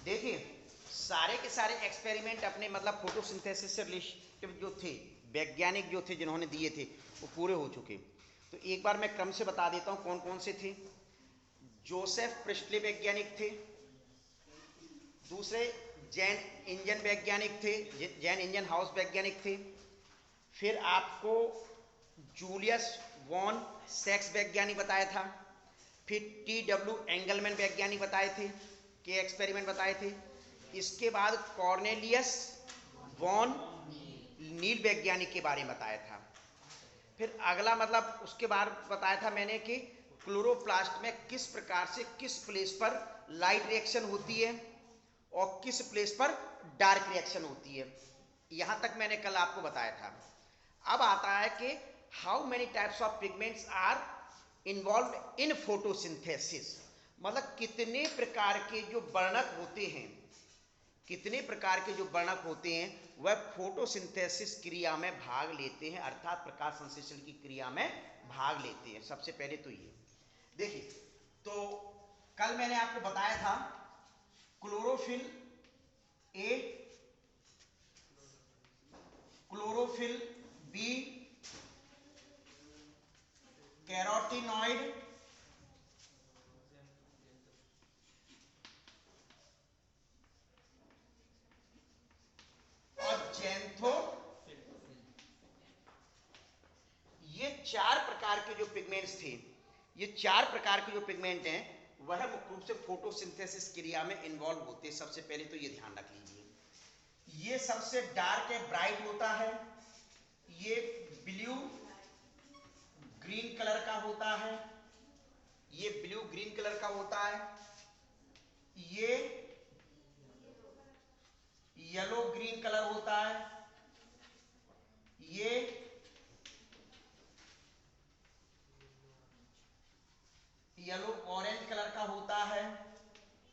देखिए सारे के सारे एक्सपेरिमेंट अपने मतलब फोटोसिंथेसिस से रिलेटेड जो थे, वैज्ञानिक जो थे जिन्होंने दिए थे वो पूरे हो चुके। तो एक बार मैं क्रम से बता देता हूँ कौन कौन से थे। जोसेफ प्रिस्टले वैज्ञानिक थे, दूसरे जैन इंजन वैज्ञानिक थे, जैन इंजन हाउस वैज्ञानिक थे। फिर आपको जूलियस वॉन सेक्स वैज्ञानिक बताया था। फिर TW एंगलमैन वैज्ञानिक बताए थे, के एक्सपेरिमेंट बताए थे। इसके बाद कॉर्नेलियस वॉन नील वैज्ञानिक के बारे में बताया था। फिर अगला मतलब उसके बाद बताया था मैंने कि क्लोरोप्लास्ट में किस प्रकार से किस प्लेस पर लाइट रिएक्शन होती है और किस प्लेस पर डार्क रिएक्शन होती है, यहां तक मैंने कल आपको बताया था। अब आता है कि how many types of pigments are involve in photosynthesis, मतलब कितने प्रकार के जो वर्णक होते हैं, कितने प्रकार के जो वर्णक होते हैं वह फोटोसिंथेसिस क्रिया में भाग लेते हैं, अर्थात प्रकाश संश्लेषण की क्रिया में भाग लेते हैं। सबसे पहले तो ये देखिए, तो कल मैंने आपको बताया था chlorophyll A, chlorophyll B, carotenoid और जैंथो, ये चार प्रकार के जो पिगमेंट्स थे, ये चार प्रकार के जो पिगमेंट हैं वह मुख्य रूप से फोटोसिंथेसिस क्रिया में इन्वॉल्व होते हैं। सबसे पहले तो ये ध्यान रख लीजिए, ये सबसे डार्क है, ब्राइट होता है, ये ब्लू ग्रीन कलर का होता है, ये ब्लू ग्रीन कलर का होता है, ये येलो ग्रीन कलर होता है, ये येलो ऑरेंज कलर का होता है,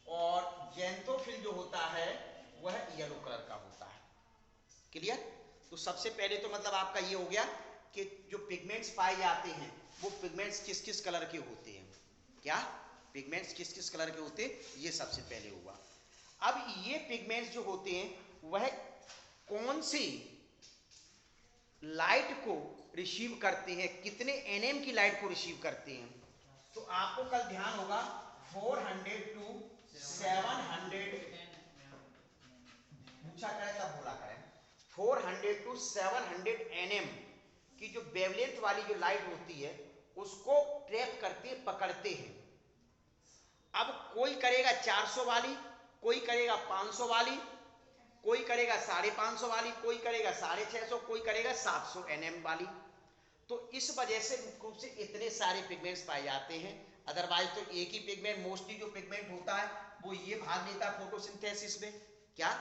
और जैंथोफिल जो होता है वह येलो कलर का होता है। क्लियर? तो सबसे पहले तो मतलब आपका ये हो गया कि जो पिगमेंट्स पाए जाते हैं वो पिगमेंट्स किस किस कलर के होते हैं। क्या पिगमेंट्स किस किस कलर के होते हैं, ये सबसे पहले हुआ। अब ये पिगमेंट्स जो होते हैं वह कौन सी लाइट को रिसीव करते हैं, कितने nm की लाइट को रिसीव करते हैं। तो आपको कल ध्यान होगा 400 टू 700 पूछा करें तब बोला करें, 400 टू 700 nm की जो वेवलेंथ वाली जो लाइट होती है उसको ट्रैप करते पकड़ते हैं। अब कोई करेगा 400 वाली, कोई करेगा 500 वाली, कोई करेगा 550 वाली, कोई करेगा 650, कोई करेगा 700 nm वाली। तो इस वजह से मुख्य रूप से इतने सारे पिगमेंट्स पाए जाते हैं। अदरवाइज तो एक ही पिगमेंट, मोस्टली जो पिगमेंट होता है वो ये भाग लेता है फोटोसिंथेसिस में। क्या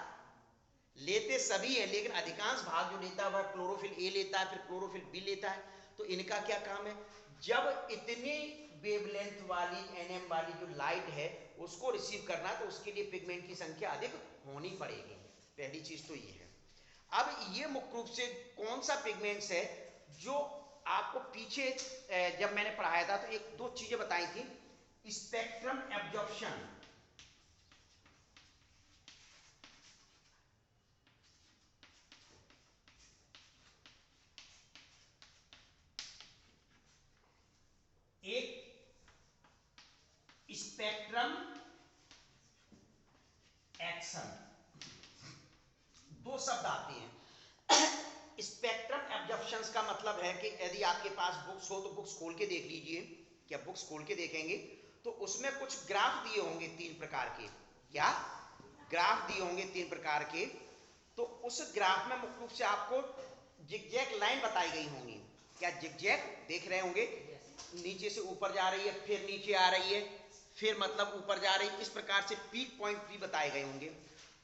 लेते सभी है लेकिन अधिकांश भाग जो लेता है वह क्लोरोफिल ए लेता है, फिर क्लोरोफिल बी लेता है। तो इनका क्या काम है, जब इतनी वेवलेंथ वाली nm वाली जो लाइट है उसको रिसीव करना तो उसके लिए पिगमेंट की संख्या अधिक होनी पड़ेगी। पहली चीज तो ये है। अब ये मुख्य रूप से कौन सा पिगमेंट्स है जो आपको पीछे जब मैंने पढ़ाया था तो एक दो चीजें बताई थी, स्पेक्ट्रम एब्जॉर्प्शन, एक स्पेक्ट्रम एक्शन, दो शब्द आते हैं। स्पेक्ट्रम एब्जॉर्प्शन का मतलब है कि यदि आपके पास बुक्स हो तो बुक्स खोल के देख लीजिए। क्या बुक्स खोल के देखेंगे तो उसमें कुछ ग्राफ दिए होंगे तीन प्रकार के। क्या ग्राफ दिए होंगे तीन प्रकार के, तो उस ग्राफ में मुख्य रूप से आपको जिगजैग लाइन बताई गई होंगी। क्या जिगजैग देख रहे होंगे, नीचे से ऊपर जा रही है, फिर नीचे आ रही है, फिर मतलब ऊपर जा रही है, इस प्रकार से पीक पॉइंट भी बताए गए होंगे।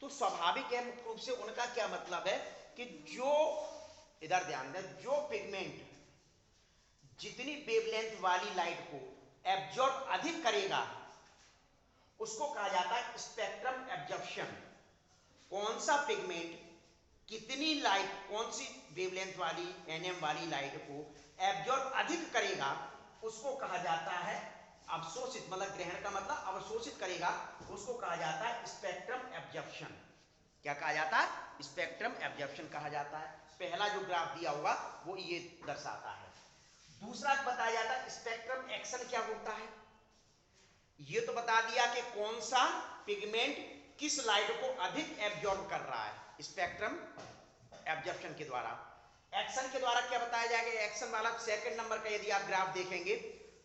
तो स्वाभाविक है मुख्य रूप से उनका क्या मतलब है कि जो, इधर ध्यान दें, जो पिगमेंट जितनी वेवलेंथ वाली लाइट को एब्जॉर्ब अधिक करेगा उसको कहा जाता है स्पेक्ट्रम एब्जॉर्प्शन। कौन सा पिगमेंट कितनी लाइट, कौन सी वेवलेंथ वाली nm वाली लाइट को एब्जॉर्ब अधिक करेगा उसको कहा जाता है अवशोषित, मतलब ग्रहण का मतलब अवशोषित करेगा, उसको कहा जाता है स्पेक्ट्रम क्या कहा जाता है? स्पेक्ट्रम एब्जॉर्प्शन कहा जाता है। पहला जो ग्राफ दिया होगा वो ये दर्शाता है। दूसरा बताया जाता है स्पेक्ट्रम एक्शन क्या होता है। ये तो बता दिया कि कौन सा पिगमेंट किस लाइट को अधिक एब्जॉर्ब कर रहा है स्पेक्ट्रम एब्जॉर्प्शन के द्वारा। एक्शन के द्वारा क्या बताया जाएगा? एक्शन वाला सेकंड नंबर का यदि आप ग्राफ देखेंगे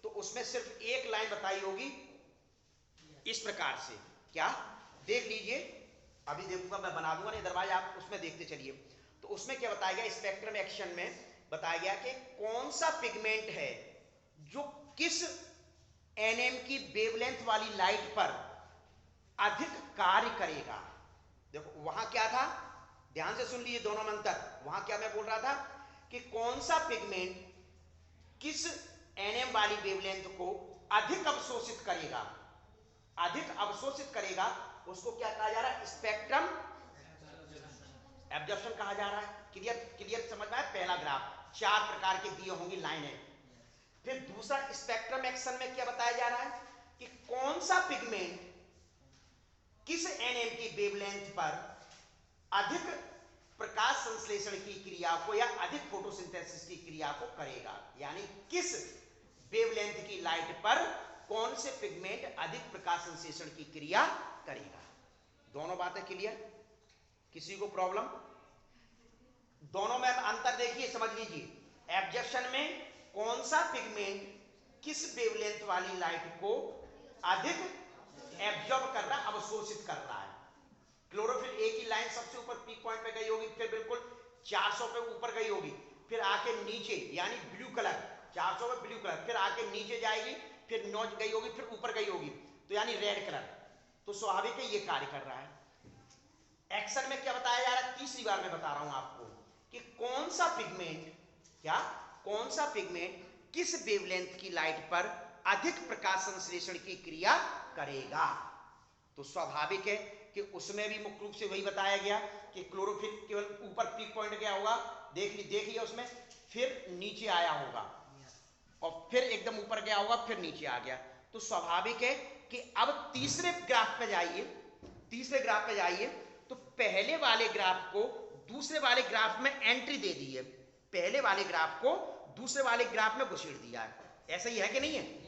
तो उसमें सिर्फ एक लाइन बताई होगी इस प्रकार से। क्या? देख लीजिए, अभी देखूंगा मैं, बना दूंगा नहीं, दरवाजा आप उसमें देखते चलिए। तो उसमें क्या बताया गया? स्पेक्ट्रम एक्शन में बताया गया कि कौन सा पिगमेंट है जो किस एनएम की वेवलेंथ वाली लाइट पर अधिक कार्य करेगा। देखो वहां क्या था, ध्यान से सुन लीजिए दोनों में अंतर। वहां क्या मैं बोल रहा था कि कौन सा पिगमेंट किस एनएम वाली वेवलेंथ को अधिक अवशोषित करेगा, अधिक अवशोषित करेगा, उसको क्या कहा जा रहा है? स्पेक्ट्रम एब्जॉर्प्शन कहा जा रहा है। क्लियर? क्लियर समझ में आया? पहला ग्राफ 4 प्रकार के दिए होंगी लाइनें। फिर दूसरा स्पेक्ट्रम एक्शन में क्या बताया जा रहा है कि कौन सा पिगमेंट किस एनएम की वेवलेंथ पर अधिक प्रकाश संश्लेषण की क्रिया को या अधिक फोटोसिंथेसिस की क्रिया को करेगा। यानी किस वेवलेंथ की लाइट पर कौन से पिगमेंट अधिक प्रकाश संश्लेषण की क्रिया करेगा। दोनों बातें क्लियर? किसी को प्रॉब्लम? दोनों में अंतर देखिए, समझ लीजिए। एब्जॉर्प्शन में कौन सा पिगमेंट किस वेवलेंथ वाली लाइट को अधिक एब्जॉर्ब कर रहा है, अवशोषित कर रहा है। क्लोरोफिल ए की लाइन सबसे ऊपर पीक पॉइंट पे गई होगी, फिर बिल्कुल 400 पे ऊपर गई होगी, फिर आके नीचे यानी ब्लू कलर 400 पे ब्लू कलर, फिर आके नीचे जाएगी, फिर नॉच गई होगी, फिर ऊपर गई होगी, तो यानी रेड कलर। तो स्वाभाविक है ये कार्य कर रहा है। एक्शन में क्या बताया जा रहा है? तीसरी बार मैं बता रहा हूं आपको कि कौन सा पिगमेंट, क्या कौन सा पिगमेंट किस वेवलेंथ की लाइट पर अधिक प्रकाश संश्लेषण की क्रिया करेगा। तो स्वाभाविक है कि उसमें भी मुख्य रूप से वही बताया गया कि क्लोरोफिल केवल ऊपर पीक पॉइंट गया होगा, देख लिया उसमें, फिर नीचे आया होगा और फिर एकदम ऊपर गया होगा, फिर नीचे आ गया। तो स्वाभाविक है कि अब तीसरे ग्राफ पे जाइए, तीसरे ग्राफ पे जाइए, तो पहले वाले ग्राफ को दूसरे वाले ग्राफ में एंट्री दे दी है, पहले वाले ग्राफ को दूसरे वाले ग्राफ में घुसेड़ दिया है। ऐसा ही है कि नहीं है?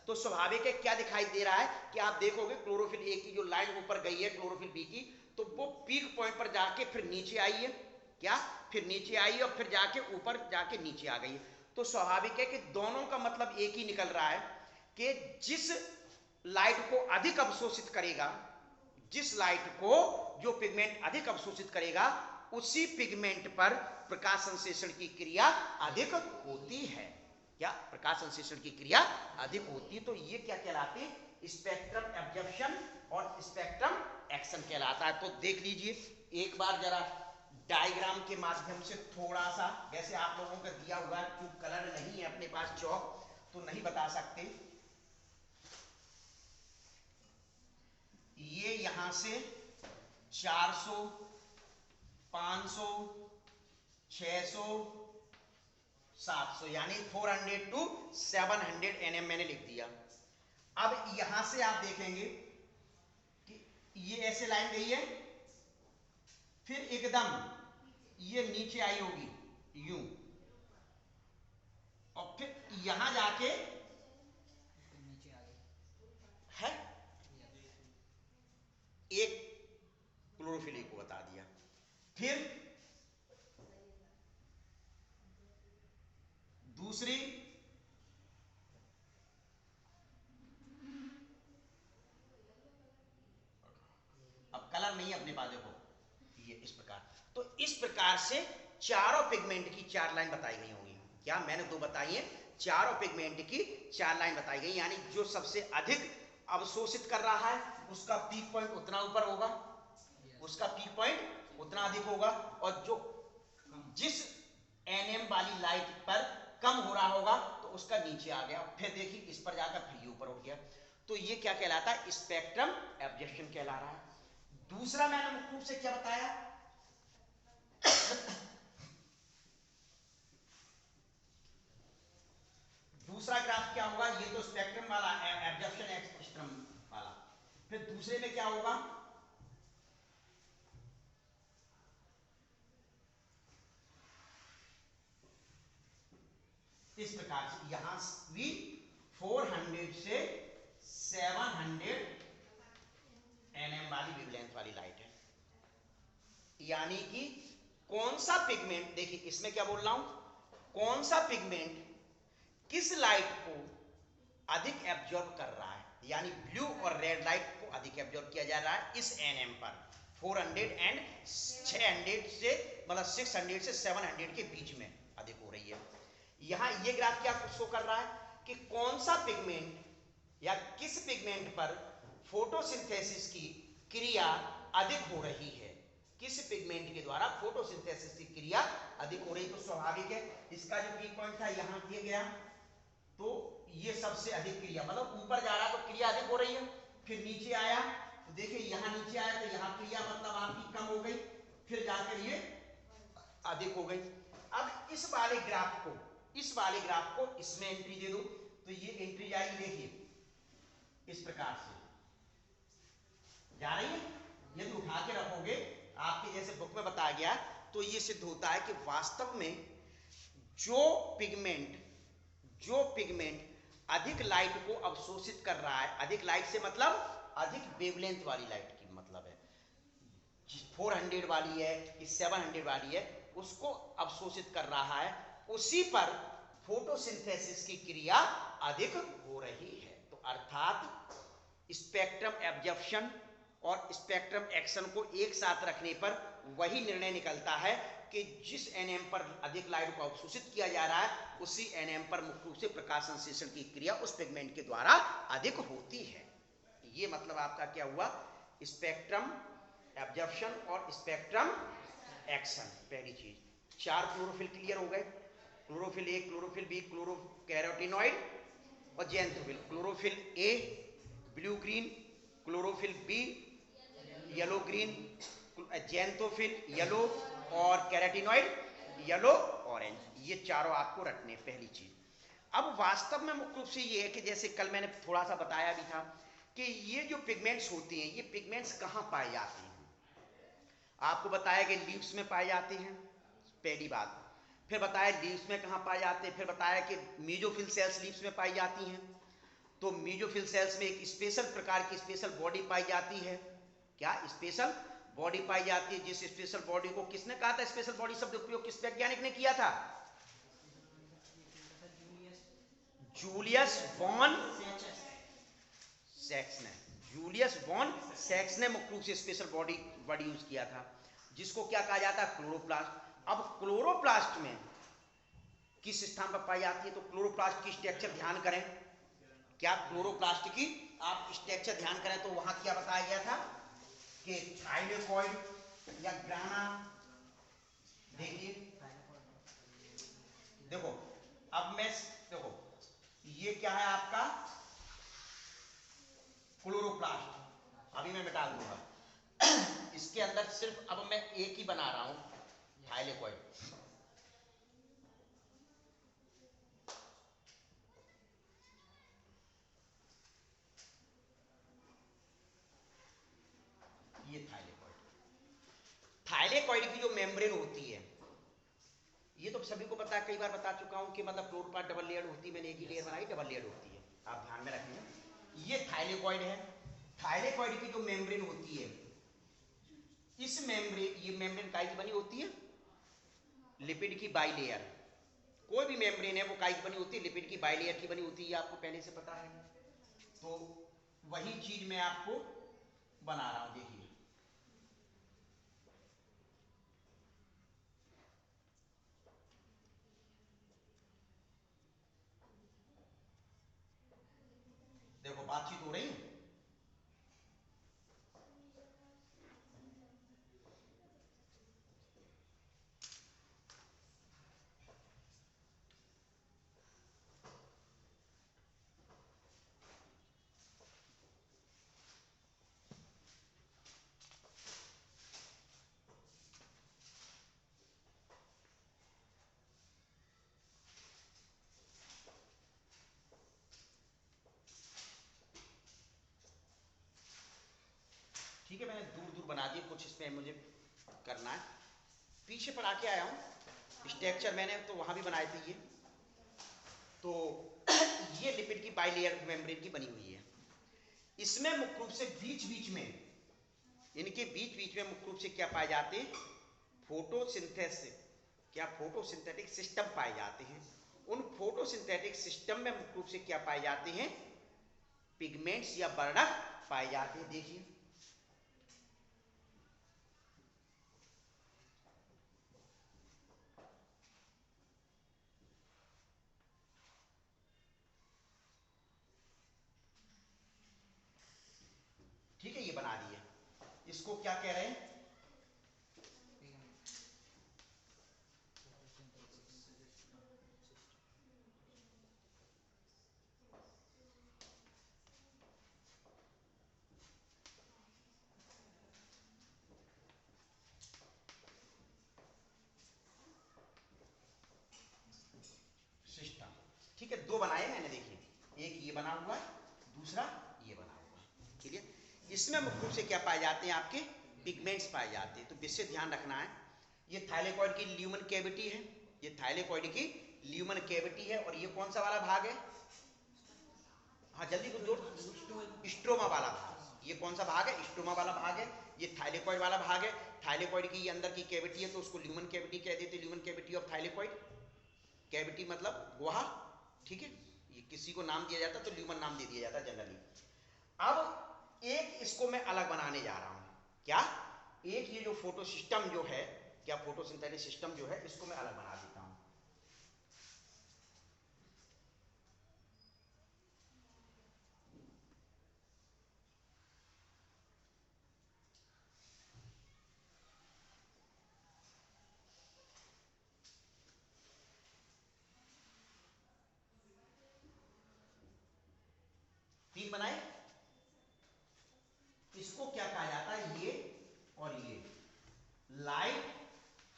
तो स्वाभाविक है क्या दिखाई दे रहा है कि आप देखोगे क्लोरोफिल ए की जो लाइन ऊपर गई है क्लोरोफिल बी की, तो वो पीक पॉइंट पर जाके फिर नीचे आई है, क्या फिर नीचे आई और फिर जाके ऊपर जाके नीचे आ गई। तो स्वाभाविक है कि दोनों का मतलब एक ही निकल रहा है कि जिस लाइट को अधिक अवशोषित करेगा, जिस लाइट को जो पिगमेंट अधिक अवशोषित करेगा, उसी पिगमेंट पर प्रकाश संश्लेषण की क्रिया अधिक होती है। क्या प्रकाश संश्लेषण की क्रिया अधिक होती है। तो ये क्या कहलाती है? स्पेक्ट्रम एब्जॉर्प्शन और स्पेक्ट्रम एक्शन कहलाता है। तो देख लीजिए एक बार जरा डायग्राम के माध्यम से थोड़ा सा, वैसे आप लोगों का दिया हुआ है, क्योंकि कलर नहीं है अपने पास चौक, तो नहीं बता सकते। ये यहां से 400, 500, 600, 700 यानी 400 to 700 एनएम मैंने लिख दिया। अब यहां से आप देखेंगे कि ये ऐसे लाइन गई है, फिर एकदम ये नीचे आई होगी यूं, और फिर यहां जाके नीचे आ गई है, एक क्लोरोफिल को बता दिया, फिर दूसरी, अब कलर नहीं है अपने पास, देखो ये इस प्रकार। तो इस प्रकार से चारों पिगमेंट की 4 लाइन बताई गई होंगी। क्या मैंने 2 बताई है, चारों पिगमेंट की 4 लाइन बताई गई, यानी जो सबसे अधिक अवशोषित कर रहा है उसका पीक पॉइंट उतना ऊपर होगा, उसका पीक पॉइंट उतना अधिक होगा, और जो जिस एनएम वाली लाइट पर कम हो रहा होगा तो उसका नीचे आ गया, फिर देखिए इस पर जाकर फिर ये ऊपर उठ गया। तो ये क्या कहलाता है? स्पेक्ट्रम एब्जॉर्प्शन कहला रहा है। दूसरा मैंने मुख्य रूप से क्या बताया? दूसरा ग्राफ क्या होगा? ये तो स्पेक्ट्रम वाला एब्जॉर्प्शन एक्सपेक्ट्रम वाला, फिर दूसरे में क्या होगा? इस प्रकार से यहां भी 400 से 700 nm वाली वेवलेंथ वाली लाइट है। यानी कि कौन सा पिगमेंट, देखिए इसमें क्या बोल रहा हूं, कौन सा पिगमेंट किस लाइट को अधिक एब्जॉर्ब कर रहा है, यानी ब्लू और रेड लाइट को अधिक एब्जॉर्ब किया जा रहा है इस एनएम पर 400 एंड 600 से, मतलब 600 से 700 के बीच में अधिक हो रही है। यहां ये ग्राफ क्या शो कर रहा है कि कौन सा पिगमेंट या किस पिगमेंट पर फोटोसिंथेसिस की क्रिया अधिक हो रही है, किस पिगमेंट के द्वारा फोटोसिंथेसिस की क्रिया अधिक हो रही है। तो स्वाभाविक है इसका जो पीक पॉइंट था यहां दिया गया, तो ये सबसे अधिक क्रिया, मतलब ऊपर जा रहा तो क्रिया अधिक हो रही है, फिर नीचे आया तो देखिए यहां नीचे आया तो यहां क्रिया मतलब आपकी कम हो गई, फिर जाकर ये अधिक हो गई। अब इस वाले ग्राफ को, इस वाले ग्राफ को इसमें एंट्री दे दो तो ये एंट्री जाएगी, देखिए इस प्रकार से जा रही है। यदि उठा के रखोगे आपके जैसे बुक में बताया गया तो ये सिद्ध होता है कि वास्तव में जो पिगमेंट अधिक लाइट को अवशोषित कर रहा है, अधिक लाइट से मतलब अधिक वेवलेंथ वाली लाइट की मतलब है, 400 वाली है कि 700 वाली है, उसको अवशोषित कर रहा है, उसी पर फोटोसिंथेसिस की क्रिया अधिक हो रही है। तो अर्थात स्पेक्ट्रम एब्जॉर्प्शन और स्पेक्ट्रम एक्शन को एक साथ रखने पर वही निर्णय निकलता है कि जिस एनएम पर अधिक लाइट को अवशोषित किया जा रहा है उसी एनएम पर मुख्य रूप से प्रकाश संश्लेषण की क्रिया उस पिगमेंट के द्वारा अधिक होती है। ये मतलब आपका क्या हुआ, स्पेक्ट्रम एब्जॉर्प्शन और स्पेक्ट्रम एक्शन। पहली चीज, 4 क्लोरोफिल क्लियर हो गए, chlorophyll A, chlorophyll B, chlorocarotenoid और xanthophyll. Chlorophyll A blue green, chlorophyll B yellow green, xanthophyll yellow और कैरोटिनॉइड येलो ऑरेंज, ये चारों आपको रखने। पहली चीज। अब वास्तव में मुख्य रूप से ये है कि जैसे कल मैंने थोड़ा सा बताया भी था कि ये जो पिगमेंट्स होती हैं ये पिगमेंट्स कहाँ पाए जाते हैं। आपको बताया कि लीव्स में पाए जाते हैं, पहली बात। फिर बताया लीव्स में कहाँ पाए जाते हैं, फिर बताया कि मीजोफिल सेल्स लीव्स में पाई जाती हैं। तो मीजोफिल सेल्स में एक स्पेशल प्रकार की स्पेशल बॉडी पाई जाती है। क्या स्पेशल बॉडी पाई जाती है, जिस स्पेशल बॉडी को किसने कहा था, स्पेशल बॉडी शब्द उपयोग किस वैज्ञानिक ने किया था, जूलियस वॉन सैक्स ने। जूलियस वॉन सैक्स ने मुख्य रूप से स्पेशल बॉडी वर्ड यूज किया था, जिसको क्या कहा जाता है, क्लोरोप्लास्ट। अब क्लोरोप्लास्ट में किस स्थान पर पाई जाती है, तो क्लोरोप्लास्ट की स्ट्रक्चर ध्यान करें, क्या क्लोरोप्लास्ट की आप स्ट्रक्चर ध्यान करें तो वहां क्या बताया गया था कि थाइलेकॉइड या ग्राना। देखिए देखो, अब मैं देखो ये क्या है आपका क्लोरोप्लास्ट, अभी मैं मिटा दूंगा इसके अंदर सिर्फ अब मैं एक ही बना रहा हूं, थाइलेकॉइड। ये थाइलेकॉइड की जो मेम्ब्रेन होती है, ये तो सभी को पता है, कई बार बता चुका हूं कि मतलब क्लोरोप्लास्ट डबल लेयर होती है, मैंने एक ही लेयर बनाई, डबल लेयर होती है, आप ध्यान में रखेंगे। ये थाइलेकॉइड है। थाइलेकॉइड की जो मेम्ब्रेन होती है, इस मेम्ब्रेन, ये मेम्ब्रेन काय की बनी होती है, लिपिड की बाइलेयर। कोई भी मेम्ब्रेन है वो काय की बनी होती है, लिपिड की बाइलेयर की बनी होती है, आपको पहले से पता है। तो वही चीज मैं आपको बना रहा हूं, देखिए देखो बातचीत हो रही है। ठीक है, मैंने दूर दूर बना दिए, कुछ इसमें मुझे करना है। पीछे पर आके आया हूँ, स्ट्रक्चर मैंने तो वहाँ भी बनाए थे ये। तो ये लिपिड की बाइलेयर मेम्ब्रेन की बनी हुई है। इसमें मुख्य रूप से बीच बीच में, इनके बीच बीच में मुख्य रूप से क्या पाए जाते हैं, फोटोसिंथेसिस, क्या फोटोसिंथेटिक सिस्टम पाए जाते हैं। उन फोटोसिंथेटिक सिस्टम में मुख्य रूप से क्या पाए जाते हैं, पिगमेंट्स या वर्णक पाए जाते हैं। देखिए ठीक है, ये बना दिए। इसको क्या कह रहे हैं, सिस्टम। ठीक है, दो बनाए मैंने, देखिए, एक ये बना हुआ है, दूसरा ये बना हुआ है। ठीक है, इसमें मुख्य रूप से क्या पाए जाते हैं, आपके पिगमेंट्स पाए जाते हैं। तो विशेष ध्यान रखना है, ये थाइलेकॉइड की ल्यूमन कैविटी है, ये थाइलेकॉइड की ल्यूमन कैविटी है। और ये कौन सा वाला भाग है, हाँ जल्दी कुछ जोर, स्ट्रोमा वाला भाग। ये कौन सा भाग है, स्ट्रोमा वाला भाग है। ये थाइलेकॉइड वाला भाग है। थाइलेकॉइड की ये अंदर की कैविटी है, तो उसको ल्यूमन कैविटी कह देते हैं, lumen cavity of thylakoid. Cavity मतलब गुहा। ठीक है, ये किसी को नाम दिया जाता है तो ल्यूमन नाम दे दिया जाता है जनरली। अब एक इसको मैं अलग बनाने जा रहा हूं, क्या, एक ये जो फोटो सिस्टम जो है, क्या फोटोसिंथेटिक सिस्टम जो है, इसको मैं अलग बना देता हूं। तीन बनाए। इसको क्या कहा जाता है, ये और ये लाइट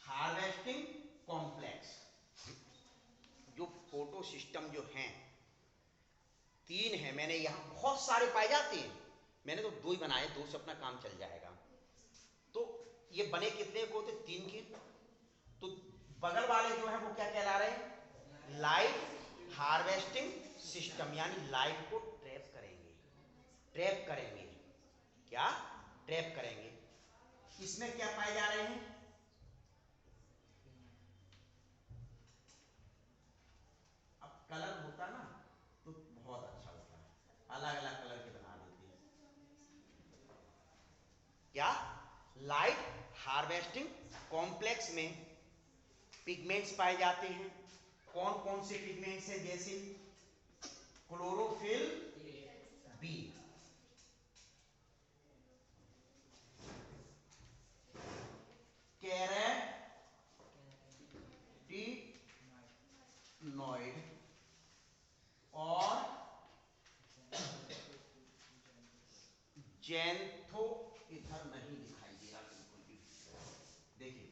हार्वेस्टिंग कॉम्प्लेक्स। जो फोटो सिस्टम जो हैं, तीन है, मैंने यहां बहुत सारे पाए जाते हैं, मैंने तो दो ही बनाए, दो से अपना काम चल जाएगा। तो ये बने कितने को होते, तीन के। तो बगल वाले जो है वो क्या कहला रहे हैं, लाइट हार्वेस्टिंग सिस्टम, यानी लाइट को ट्रैप करेंगे, ट्रैप करेंगे, क्या ट्रैप करेंगे। इसमें क्या पाए जा रहे हैं, अब कलर होता ना तो बहुत अच्छा होता है, अलग अलग कलर के बना देते हैं। क्या, लाइट हार्वेस्टिंग कॉम्प्लेक्स में पिगमेंट्स पाए जाते हैं। कौन कौन से पिगमेंट्स हैं, जैसे क्लोरोफिल बी, कैरोटीनॉइड और जेंथो, इधर नहीं दिखाई दे रहा बिल्कुल भी, देखिए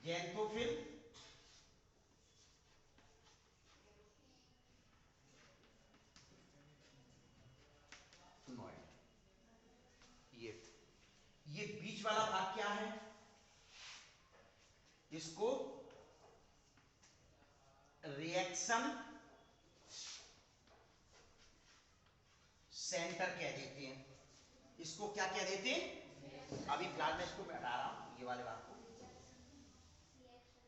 जेंथोफिल नॉइड। ये बीच वाला भाग क्या है, इसको रिएक्शन सेंटर कह देते हैं। इसको क्या कह देते हैं, अभी फिलहाल मैं इसको हटा रहा हूं, ये वाले भाग को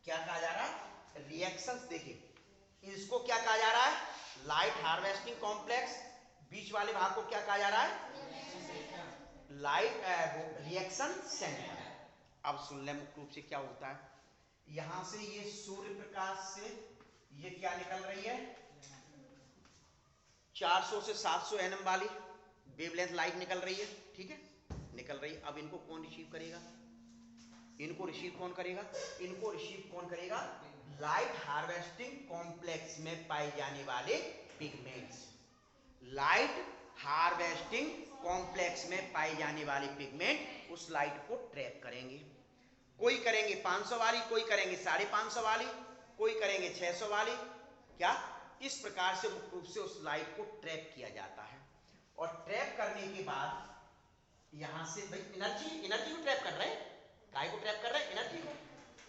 क्या कहा जा रहा है, रिएक्शंस। देखिए इसको क्या कहा जा रहा है, लाइट हार्वेस्टिंग कॉम्प्लेक्स। बीच वाले भाग को क्या कहा जा रहा है, लाइट रिएक्शन सेंटर। अब सुन ले मुख्य रूप से क्या होता है, यहां से ये सूर्य प्रकाश से ये क्या निकल रही है, 400 से 700 एनएम वाली वेवलेंथ लाइट निकल रही है। ठीक है, निकल रही है। अब इनको कौन रिसीव करेगा, इनको रिसीव कौन करेगा, इनको रिसीव कौन करेगा, लाइट हार्वेस्टिंग कॉम्प्लेक्स में पाए जाने वाले पिगमेंट्स। लाइट हार्वेस्टिंग कॉम्प्लेक्स में पाए जाने वाले पिगमेंट उस लाइट को ट्रैप करेंगे। कोई करेंगे 500 वाली, कोई करेंगे 550 वाली, कोई करेंगे 600 वाली। क्या, इस प्रकार से मुख्य रूप से उस लाइट को ट्रैप किया जाता है। और ट्रैप करने के बाद यहां से भाई एनर्जी एनर्जी को ट्रैप कर रहे हैं, काय को ट्रैप कर रहे हैं, एनर्जी को।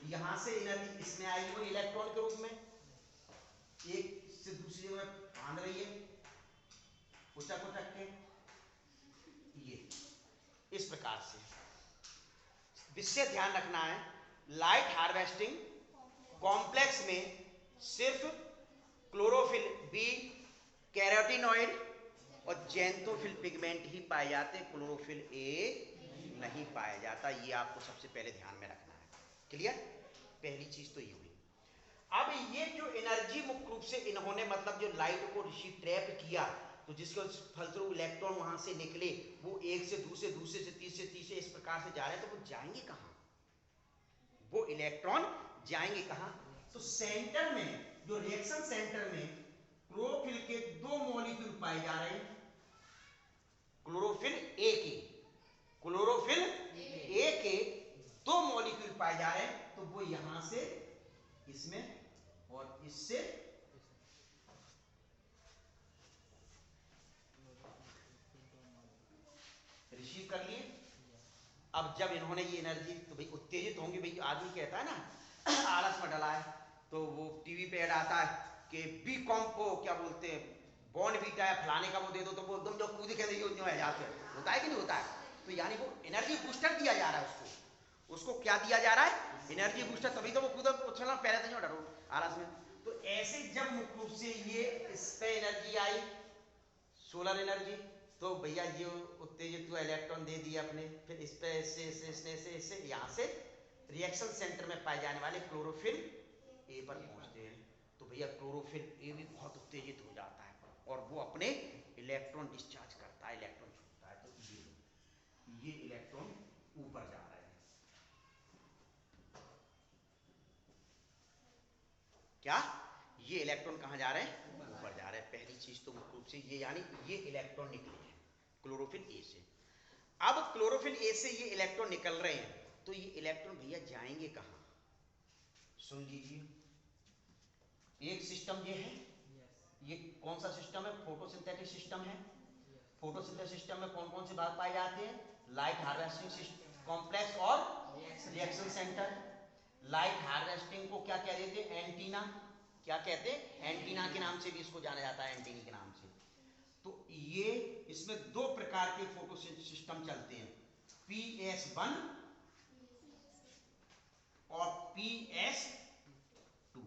यहां से एनर्जी इसमें आएगी वो इलेक्ट्रॉन के रूप में, एक से दूसरी जगह बांध रही है उचक उचक के, ये इस प्रकार से। विषय ध्यान रखना है, लाइट हार्वेस्टिंग कॉम्प्लेक्स में सिर्फ क्लोरोफिल बी, कैरोटीनॉइड और जेंथोफिल पिगमेंट ही पाए जाते हैं, क्लोरोफिल ए नहीं पाया जाता। ये आपको सबसे पहले ध्यान में रखना है। क्लियर? पहली चीज तो ये हुई। अब ये जो एनर्जी मुख्य रूप से इन्होंने मतलब जो लाइट को ऋषि ट्रैप किया, तो जिसके फलस्वरूप इलेक्ट्रॉन वहां से निकले, वो एक से दूसरे, दूसरे से तीसरे, तीसरे इस प्रकार से जा रहे हैं, तो वो जाएंगे कहां? वो इलेक्ट्रॉन जाएंगे कहां? तो सेंटर में, जो रिएक्शन सेंटर में क्लोरोफिल के दो मॉलिक्यूल पाए जा रहे हैं, क्लोरोफिल ए के, क्लोरोफिल ए के दो मॉलिक्यूल पाए जा रहे हैं, तो वो यहां से इसमें और इससे रिसीव कर लिए। अब जब इन्होंने ये एनर्जी, तो भाई उत्तेजित होंगे, भाई आदमी कहता है ना आलस में डला है, तो वो टीवी पे ऐड आता है कि बी कॉम्पो क्या बोलते हैं, बॉर्न बीटा है फलाने का, वो दे दो, तो वो एकदम जो कूद के जाते हैं, होता है कि नहीं होता है? तो यानी वो एनर्जी बूस्टर दिया जा रहा है उसको क्या दिया जा रहा है? एनर्जी बूस्टर, तभी तो वो कूदा उछलना, पहले तो नहीं डरो आलस में। तो ऐसे जब मुख्य रूप से ये इस पे एनर्जी आई, सोलर एनर्जी, तो भैया ये उत्तेजित हुआ, इलेक्ट्रॉन दे दिया अपने, फिर इस पे इससे यहाँ से रिएक्शन सेंटर में पाए जाने वाले क्लोरोफिल ए पर पहुंचते हैं। तो भैया क्लोरोफिल ए भी बहुत उत्तेजित हो जाता है और वो अपने इलेक्ट्रॉन डिस्चार्ज करता है, इलेक्ट्रॉन छूटता है। तो ये इलेक्ट्रॉन ऊपर जा रहे हैं। क्या ये इलेक्ट्रॉन कहां जा रहे हैं? ऊपर जा रहे हैं। पहली चीज तो मुख्य रूप से ये, यानी ये इलेक्ट्रॉन निकले हैं क्लोरोफिल ए से। अब क्लोरोफिल ए से ये इलेक्ट्रॉन निकल रहे हैं, तो ये इलेक्ट्रॉन भैया जाएंगे कहां? सुन लीजिए, एक सिस्टम ये है, ये कौन सा सिस्टम है? फोटोसिंथेटिक सिस्टम है। फोटोसिंथेसिस सिस्टम में कौन कौन से भाग पाए जाते हैं? लाइट हार्वेस्टिंग कॉम्प्लेक्स और रिएक्शन सेंटर। लाइट हार्वेस्टिंग को क्या कह देते हैं? एंटीना। क्या कहते हैं? एंटीना के नाम से भी इसको जाना जाता है, एंटीनी के नाम से। तो ये इसमें दो प्रकार के फोटो सिस्टम चलते हैं, PS1 और PS2।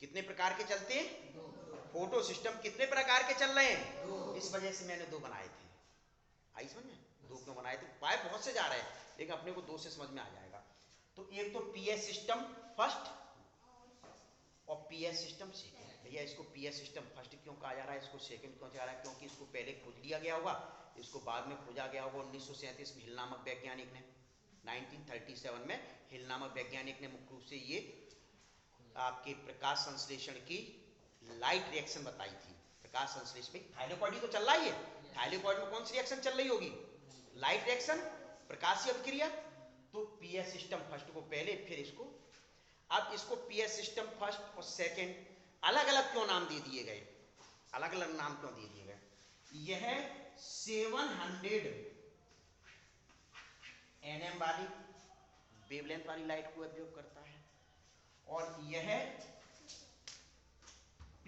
कितने प्रकार के चलते हैं? फोटो सिस्टम कितने प्रकार के चल रहे हैं? इस वजह से मैंने दो बनाए थे। आई समझ में? दो क्यों बनाए थे? पाए बहुत से जा रहे हैं, लेकिन अपने को दो से समझ में आ जाएगा। तो एक तो PS सिस्टम फर्स्ट और PS सिस्टम सेकेंड। भैया इसको PS सिस्टम फर्स्ट क्यों कहा जा रहा है, इसको सेकंड क्यों कहा जा रहा है? क्योंकि इसको पहले खोज लिया गया होगा, इसको बाद में खोजा गया होगा 1937 में हिल नामक वैज्ञानिक ने। 1937 में हिल नामक वैज्ञानिक ने मुख्य रूप से ये आपके प्रकाश संश्लेषण की लाइट रिएक्शन बताई थी। प्रकाश संश्लेषण में थाइलेकॉइड तो चल रहा ही है, थाइलेकॉइड में कौन सी रिएक्शन चल रही होगी? लाइट रिएक्शन, प्रकाशीय अभिक्रिया। तो PS सिस्टम फर्स्ट को पहले, फिर इसको। अब इसको PS सिस्टम फर्स्ट और सेकंड अलग अलग क्यों नाम दे दिए गए? अलग अलग नाम क्यों दे दिए गए? यह 700 nm वाली वेवलेंथ वाली लाइट को उपयोग करता है, और यह P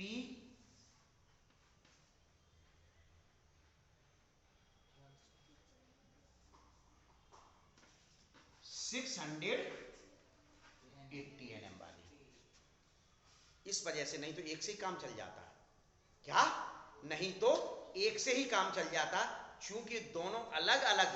680 nm वाली। इस वजह से, नहीं तो एक से ही काम चल जाता। क्या? नहीं तो एक से ही काम चल जाता, क्योंकि दोनों अलग अलग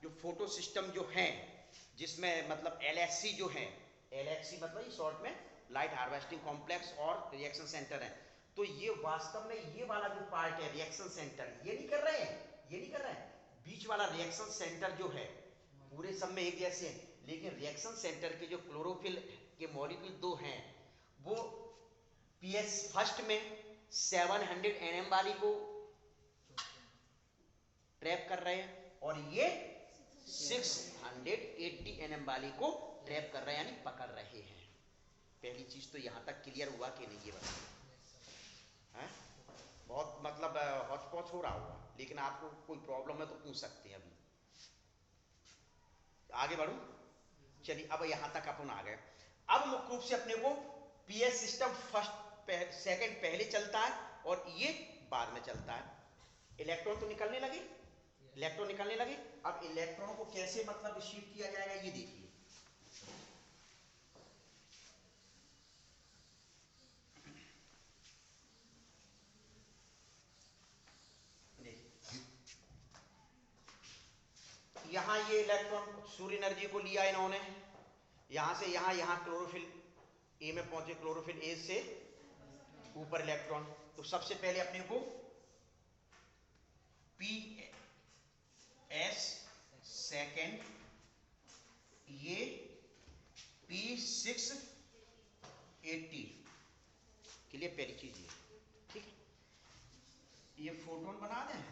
जो फोटो सिस्टम जो हैं, जिसमें मतलब LHC जो है, LHC मतलब शॉर्ट में लाइट हार्वेस्टिंग कॉम्प्लेक्स और रिएक्शन सेंटर है। तो ये वास्तव में ये वाला जो पार्ट है रिएक्शन सेंटर, ये नहीं कर रहे हैं, ये नहीं कर रहे हैं। बीच वाला रिएक्शन सेंटर जो है पूरे सब में एक जैसे हैं, लेकिन रिएक्शन सेंटर के जो क्लोरोफिल के मॉलिक्यूल दो हैं, वो PS फर्स्ट में 700 nm वाली को ट्रैप कर रहे हैं, और ये 680 nm वाली को ट्रैप कर रहे हैं, यानी पकड़ रहे हैं। पहली चीज तो यहां तक क्लियर हुआ कि नहीं, ये बताइए। बहुत मतलब हौच पौच हो रहा होगा, लेकिन आपको कोई प्रॉब्लम है तो पूछ सकते हैं। अभी आगे बढ़ू, चलिए अब यहां तक अपन आ गए। अब मुख्य रूप से अपने को पीएस सिस्टम फर्स्ट सेकंड पहले चलता है और ये बाद में चलता है। इलेक्ट्रॉन तो निकलने लगे, इलेक्ट्रॉन निकलने लगे। अब इलेक्ट्रॉन को कैसे मतलब रिसीव किया जाएगा ये देखिए। यहाँ ये इलेक्ट्रॉन सूर्य एनर्जी को लिया इन्होंने, यहां से यहाँ, यहाँ क्लोरोफिल ए में पहुंचे, क्लोरोफिल ए से ऊपर इलेक्ट्रॉन। तो सबसे पहले अपने को पी एस सेकेंड, ये P680 के लिए पहली चीज ये, ठीक है। ये फोटोन बना दें,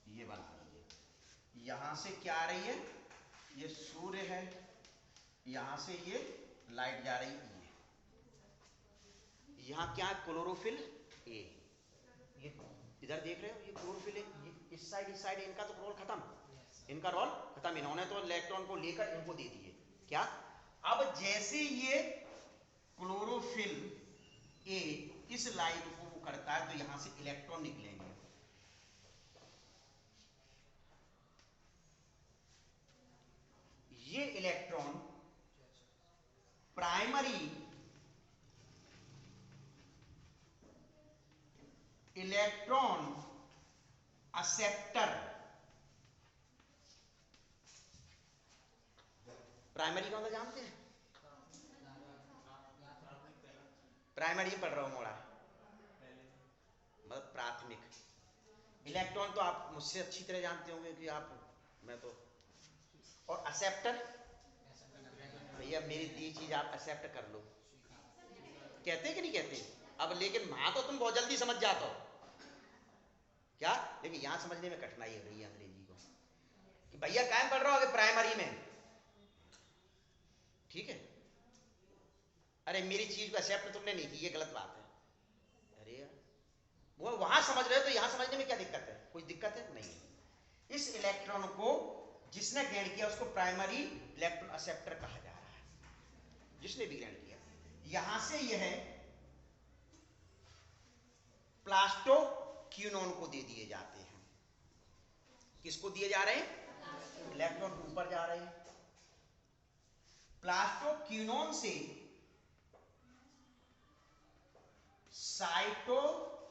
ये बना दीजिए। यहां से क्या आ रही है, ये सूर्य है, यहां से ये लाइट जा रही है, यहाँ क्या है क्लोरोफिल ए, ये इधर देख रहे हो, ये क्लोरोफिल ए, इस साइड इनका तो रोल खत्म, इनका रोल खत्म। इन्होंने तो इलेक्ट्रॉन को लेकर इनको दे दिए क्या। अब जैसे ये क्लोरोफिल ए इस लाइट को करता है तो यहां से इलेक्ट्रॉन निकलेंगे। ये electron primary electron acceptor, primary कौन सा जानते हैं, प्राइमरी पढ़ रहा हूं मोड़ा, मतलब प्राथमिक। इलेक्ट्रॉन तो आप मुझसे अच्छी तरह जानते होंगे कि आप, मैं तो। और एक्सेप्टर, भैया मेरी दी चीज आप एक्सेप्ट कर लो, कहते कि नहीं कहते। अब लेकिन वहां तो तुम बहुत जल्दी समझ जाते हो क्या, लेकिन यहां समझने में कठिनाई हो रही है अंग्रेजी को कि भैया कायम पढ़ रहा हो प्राइमरी में, ठीक है। अरे मेरी चीज को एक्सेप्ट तुमने नहीं की, ये गलत बात है। अरे यार वो वहां समझ रहे हो तो यहां समझने में क्या दिक्कत है, कोई दिक्कत है नहीं। इस इलेक्ट्रॉन को जिसने ग्रहण किया उसको प्राइमरी इलेक्ट्रॉन एक्सेप्टर कहा जा रहा है, जिसने भी ग्रहण किया। यहां से यह प्लास्टोक्यूनोन को दे दिए जाते हैं। किसको दिए जा रहे हैं, इलेक्ट्रॉन ऊपर जा रहे हैं। प्लास्टोक्यूनोन से साइटोक्रोम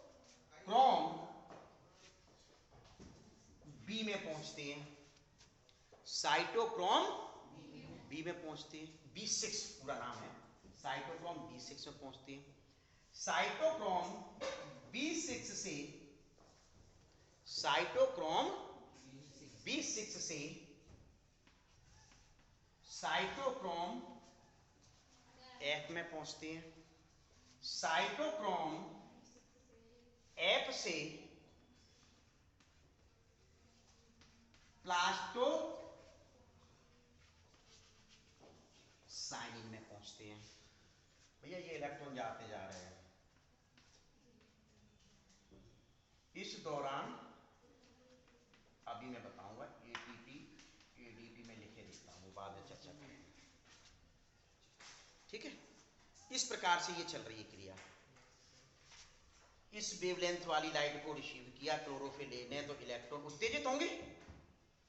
बी में पहुंचते हैं, साइटोक्रोम बी में पहुंचते हैं, B6 पूरा नाम है, साइटोक्रोम B6 में पहुंचते हैं। साइटोक्रोम B6 से, साइटोक्रोम B6 से साइटोक्रोम F में पहुंचते हैं। साइटोक्रोम F से प्लास्टो साइनिन में पहुंचते हैं। भैया ये इलेक्ट्रॉन जाते जा रहे हैं, इस दौरान अभी मैं बताऊंगा, एटीपी एडीपी में लिखे देता हूं, बाद में चर्चा करेंगे, ठीक है। इस प्रकार से ये चल रही है क्रिया। इस वेवलेंथ वाली लाइट को रिसीव किया क्लोरोफिल ए ने, तो इलेक्ट्रॉन उत्तेजित होंगे,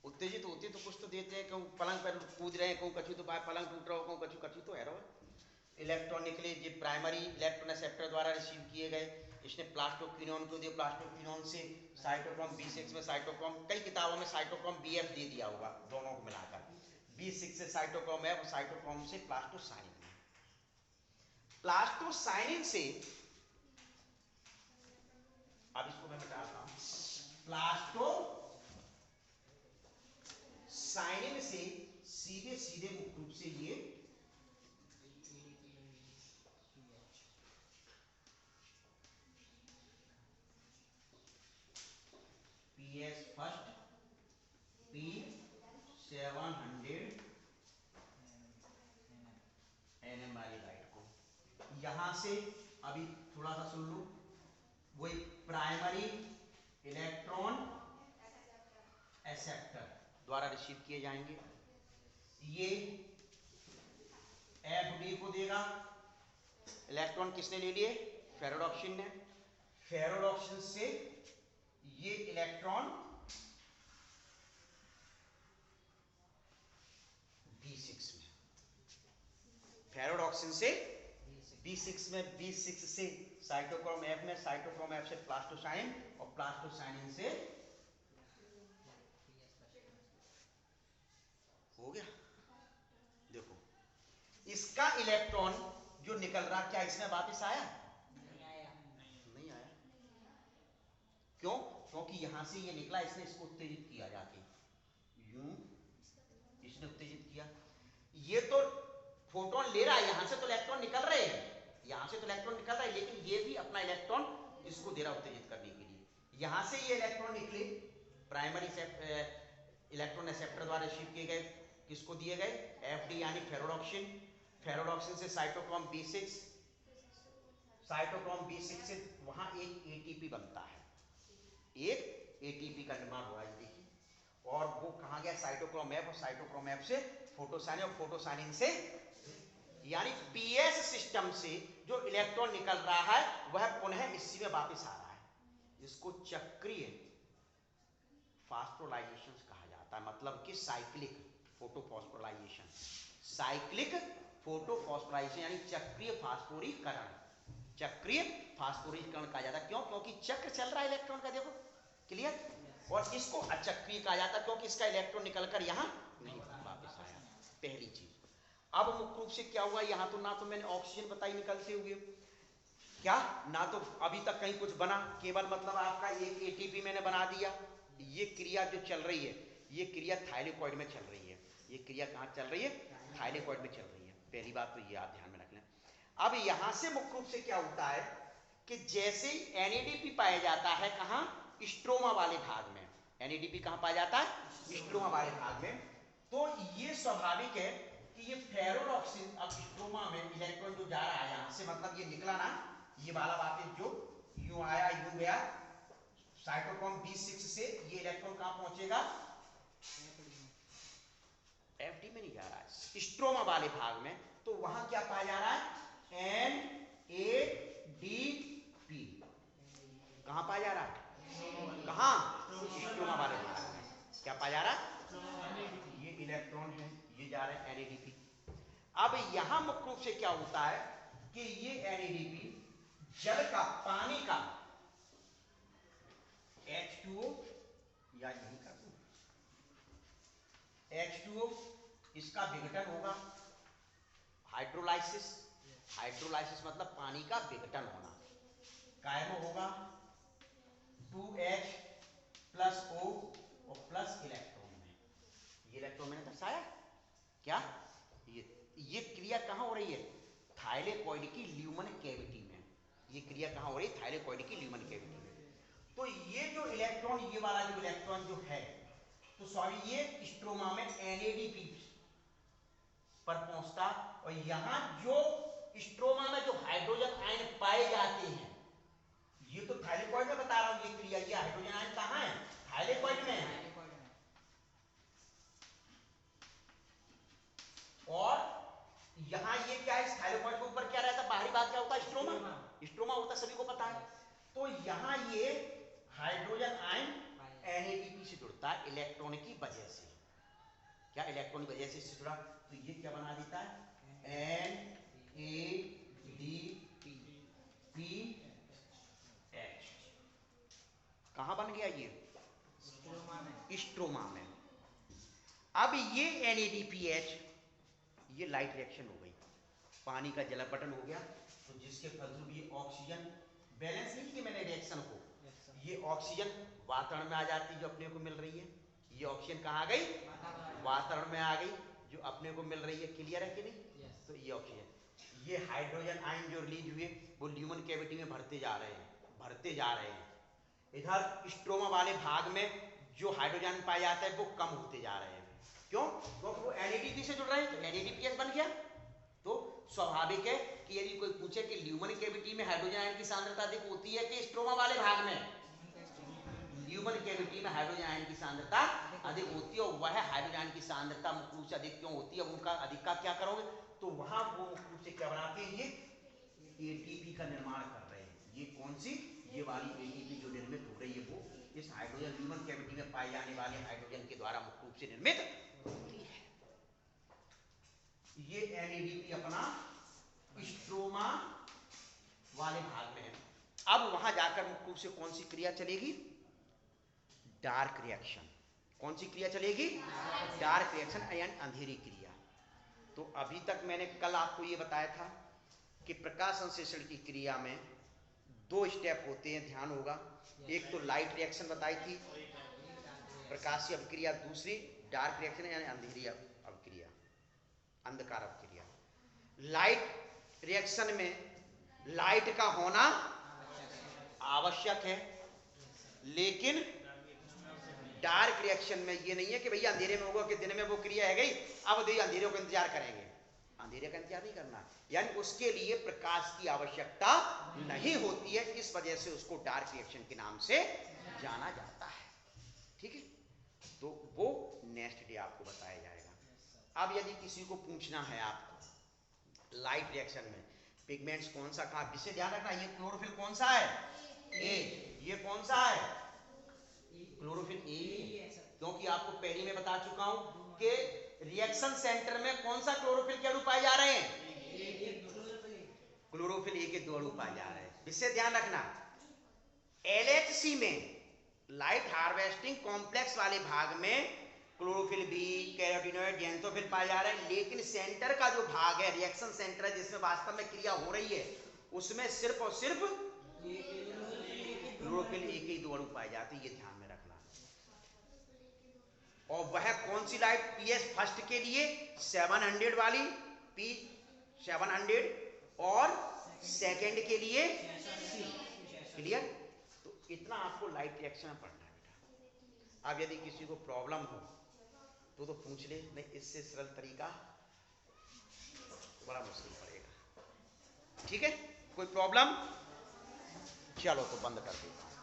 उत्तेजित होते तो कुछ तो देते हैं, कहूँ पलंग पर कूद रहे हैं, कहूँ कछु तो पलंग टूट रहा हो, कहूँ कछु कछु तो है रहा। इलेक्ट्रॉन निकले, ये प्राइमरी इलेक्ट्रॉन एक्सेप्टर द्वारा रिसीव किए गए। इसने प्लास्टोक्विनोन को दिया, प्लास्टोक्विनोन से साइटोक्रोम B6 में, साइटोक्रोम कई किताबों में साइटोक्रोम BF दे दिया होगा, दोनों को मिलाकर। B6 से साइटोक्रोम F, साइटोक्रोम से प्लास्टोसाइनिन, प्लास्टोसाइनिन से, अब इसको मैं बताता हूं, प्लास्टोसाइनिन से सीधे सीधे मुख्य रूप से ये PS फर्स्ट P700 NM वाली लाइट को यहां से, अभी थोड़ा सा सुन लो, वही प्राइमरी इलेक्ट्रॉन शिफ्ट किए जाएंगे। ये Fd को देगा, इलेक्ट्रॉन किसने ले लिए? फेरोडॉक्सिन ने। फेरोडॉक्सिन से ये इलेक्ट्रॉन B6 में, फेरोडॉक्सिन से B6 में, B6 से साइटोक्रोम F में, साइटोक्रोम F से प्लास्टोसाइन और प्लास्टोसाइनिन से हो गया। देखो इसका इलेक्ट्रॉन जो निकल रहा, क्या इसमें वापस आया? नहीं आया। क्यों? क्योंकि यहां से ये निकला, इसने इसको उत्तेजित किया जाके, यूं इसने उत्तेजित किया। ये तो फोटोन ले रहा है, यहां से तो इलेक्ट्रॉन निकल रहे हैं, यहां से तो इलेक्ट्रॉन निकल रहा है, लेकिन ये भी अपना इलेक्ट्रॉन इसको दे रहा उत्तेजित करने के लिए। यहां से ये इलेक्ट्रॉन निकले, प्राइमरी इलेक्ट्रॉन एक्सेप्टर द्वारा रिसीव किए गए, किसको दिए गए? Fd यानी फेरोडॉक्सिन। फेरोडॉक्सिन से साइटोक्रोम B6, साइटोक्रोम B6 से वहां एक ATP बनता है, एक ATP का निर्माण हुआ है, देखिए। और वो कहां गया? साइटोक्रोम F, और साइटोक्रोम F से फोटोसाइनिन, और फोटोसाइनिन से, यानी PS सिस्टम से जो इलेक्ट्रॉन निकल रहा है वह पुनः इसी में वापस आ रहा है। इसको चक्रीय फास्फोराइलेशन कहा जाता है, मतलब कि साइक्लिक फोटोफॉस्फोराइलेशन। साइक्लिक फोटोफॉस्फोराइलेशन यानी चक्रीय फास्फोरीकरण, चक्रीय फास्फोरीकरण कहा जाता है। क्यों? क्योंकि चक्र चल रहा है इलेक्ट्रॉन का, देखो क्लियर। और इसको अचक्रीय कहा जाता है क्योंकि इसका इलेक्ट्रॉन निकलकर यहां नहीं वापस आया, पहली चीज। अब मुख्य रूप से क्या हुआ, यहां तो ना तो मैंने ऑक्सीजन बताई निकलते हुए, क्या ना तो अभी तक कहीं कुछ बना, केवल मतलब आपका एक ATP मैंने बना दिया। ये क्रिया जो चल रही है, ये क्रिया थाइलेकॉइड में चल रही है। ये क्रिया कहां चल रही है? थाइलेकॉइड में चल रही है। पहली बात तो ये आप ध्यान में रख लें। अब यहां से मुख्य रूप से क्या होता है कि जैसे ही NADP पाया जाता है, कहां? स्ट्रोमा वाले भाग में। NADP कहां पाया जाता है? स्ट्रोमा वाले भाग में। तो ये स्वाभाविक है कि ये फेरोडॉक्सिन अब स्ट्रोमा में इलेक्ट्रॉन जो जा रहा है यहां से, मतलब ये निकला ना, ये वाला वापस जो यूं आया यूं गया, साइटोक्रोम B6 से ये इलेक्ट्रॉन कहां पहुंचेगा? FD में नहीं जा रहा है, स्ट्रोमा वाले भाग में। तो वहां क्या पाया जा रहा है? NADP। कहां पाया जा रहा है? कहां? स्ट्रोमा वाले भाग में। क्या पाया जा रहा है? ये इलेक्ट्रॉन है, ये जा रहे हैं NADP। अब यहां मुख्य रूप से क्या होता है कि ये NADP जल का, पानी का H2O, या यही कर दूं, H2O, इसका विघटन होगा, हाइड्रोलाइसिस। हाइड्रोलाइसिस मतलब पानी का विघटन होना। कायरो होगा 2H प्लस O और प्लस इलेक्ट्रॉन में। ये इलेक्ट्रॉन मैंने दर्शाया क्या? ये क्रिया कहां हो रही है? थाइलेकॉइड की ल्यूमन कैविटी में। ये क्रिया कहां हो रही है? थाइलेकॉइड की ल्यूमन कैविटी में। तो ये जो इलेक्ट्रॉन, ये वाला जो इलेक्ट्रॉन जो है, तो सॉरी ये स्ट्रोमा में NADP पर पहुंचता, और यहां जो स्ट्रोमा में जो हाइड्रोजन आयन पाए जाते हैं, ये तो थाइलेकॉइड में बता रहा हूं ये क्रिया, ये हाइड्रोजन आयन कहां है? थाइलेकॉइड में है। और यहां ये क्या है? इस थाइलेकॉइड के ऊपर क्या रहता है? बाहरी भाग क्या होता है? स्ट्रोमा। स्ट्रोमा होता है, सभी को पता है। तो यहां ये हाइड्रोजन आयन NADP से जुड़ता है इलेक्ट्रॉन की वजह से। क्या? इलेक्ट्रॉन की वजह से इससे जुड़ा, तो ये क्या बना देता है? NADPH। कहां बन गया ये? स्ट्रोमा में। अब ये NADPH, ये लाइट रिएक्शन हो गई, पानी का जलापटन हो गया, तो जिसके फलस्वरूप ये ऑक्सीजन बैलेंस नहीं किया मैंने रिएक्शन को, ये ऑक्सीजन वातावरण में आ जाती जो अपने को मिल रही है। ये ऑक्सीजन कहाँ आ गई? वातावरण में आ गई जो अपने को मिल रही है। क्लियर है कि नहीं? तो ये ऑक्सीजन, ये हाइड्रोजन आयन जो रिलीज हुए वो ल्यूमन कैविटी में भरते जा रहे हैं, भरते जा रहे हैं। इधर स्ट्रोमा वाले भाग में जो हाइड्रोजन पाया जाता है वो कम होते जा रहे हैं। क्यों? क्योंकि वो NADP से जुड़ रहे हैं, तो NADPH बन गया। तो स्वाभाविक है कि यदि कोई पूछे कि ल्यूमन कैविटी में हाइड्रोजन आयन की सांद्रता अधिक होती है कि स्ट्रोमा वाले भाग में, ल्यूमन कैविटी में हाइड्रोजन आयन की सांद्रता अधिक होती है, और वह हाइड्रोजन की सांद्रता मुख्य रूप से अधिक क्यों होती है, उनका अधिक का क्या करोगे, तो वहां वो मुख्य रूप से क्या बनाते हैं, ये एटीपी का निर्माण कर रहे हैं। ये कौन सी, ये वाली एटीपी जो निर्मित हो रही है वो इस हाइड्रोजन ह्यूमन कैविटी में पाए जाने वाले हाइड्रोजन के द्वारा मुख्य रूप से निर्मित होती है। ये एनएडीपी अपना स्ट्रोमा वाले भाग में है। अब वहां जाकर मुख्य रूप से कौन सी क्रिया चलेगी, डार्क रिएक्शन। कौन सी क्रिया चलेगी, डार्क रिएक्शन यानी अंधेरी क्रिया। तो अभी तक मैंने कल आपको ये बताया था कि प्रकाश संश्लेषण की क्रिया में दो स्टेप होते हैं, ध्यान होगा। एक तो लाइट रिएक्शन बताई थी, प्रकाशीय अभिक्रिया, दूसरी डार्क रिएक्शन यानी अंधेरी अभिक्रिया, अंधकार अभिक्रिया। लाइट रिएक्शन में लाइट का होना आवश्यक है, लेकिन डार्क रिएक्शन में ये नहीं है कि भैया अंधेरे में होगा कि दिन में वो क्रिया है गई, अब देखिए अंधेरे को इंतजार करेंगे। अंधेरे का इंतजार नहीं करना, यानी उसके लिए प्रकाश की आवश्यकता नहीं होती है, इस वजह से उसको डार्क रिएक्शन के नाम से जाना जाता है। ठीक है, तो वो नेक्स्ट डे आपको बताया जाएगा। अब यदि किसी को पूछना है आपको लाइट रिएक्शन में पिगमेंट्स कौन सा कहा, विशेष ध्यान रखना, ये क्लोरोफिल कौन सा है, ए, ये कौन सा है, क्लोरोफिल ए, क्योंकि आपको पहले में बता चुका हूं कि रिएक्शन सेंटर में कौन सा क्लोरोफिल के अणु पाए जा रहे हैं, क्लोरोफिल ए के दो अणु पाए जा रहे हैं। विशेष ध्यान रखना, एलएचसी में लाइट हार्वेस्टिंग कॉम्प्लेक्स वाले भाग में क्लोरोफिल बी, कैरोटीनॉइड, जेंथोफिल पाए जा रहे हैं, लेकिन सेंटर का जो भाग है, रिएक्शन सेंटर है जिसमें वास्तव में क्रिया हो रही है, उसमें सिर्फ और सिर्फ क्लोरोफिल ए के दो अणु पाए जाते हैं, ये ध्यान में रखना। और वह कौन सी लाइट, पीएच फर्स्ट के लिए 700 वाली, पी 700, और सेकंड के लिए, क्लियर। तो इतना आपको लाइट रिएक्शन में पढ़ना है बेटा। अब यदि किसी को प्रॉब्लम हो तो पूछ ले, नहीं इससे सरल तरीका बड़ा मुश्किल पड़ेगा। ठीक है, कोई प्रॉब्लम, चलो तो बंद कर देता हूं।